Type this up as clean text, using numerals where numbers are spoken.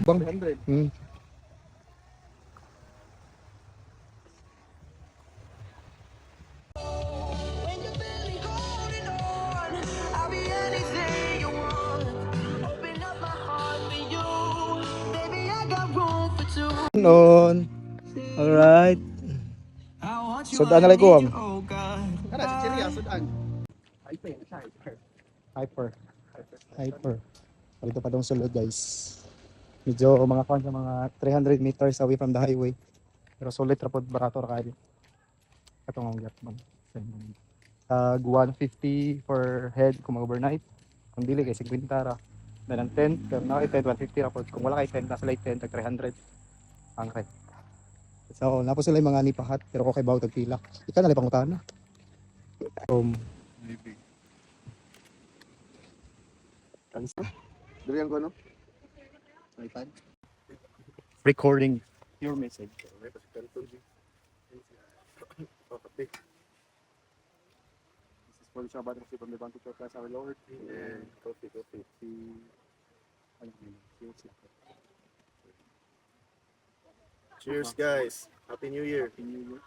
Bang 100. When you're barely holding on, I'll be anything you want. Open up my heart for you, baby. I got room for two. Noon. Alright. I want you, Sudan I na lang ko need am. you, oh God. Ano, si Cherry, Sudan. Hyper. Hyper. Dito pa dong sulod guys. Medyo mga kwan sa mga 300 meters away from the highway. Pero sulit rapod barato ra kayo. Katong ang man. Tag 150 per head kung overnight. Kung dili kay 50 ra. Then ang 10, kung na kay 10 150 rapod. Kung wala kay 10, nasa light 10 tag 300 ang rent. So, napo sila yung mga nipahat pero ko kay bawat tag pila. Ika na lang pangutana. Maybe. Kansa? Durian ko, no? iPad? Recording your message. Okay. This is for the Shabbat of the Bantu Church, our Lord. And coffee. Cheers, guys. Happy New Year. Happy New Year.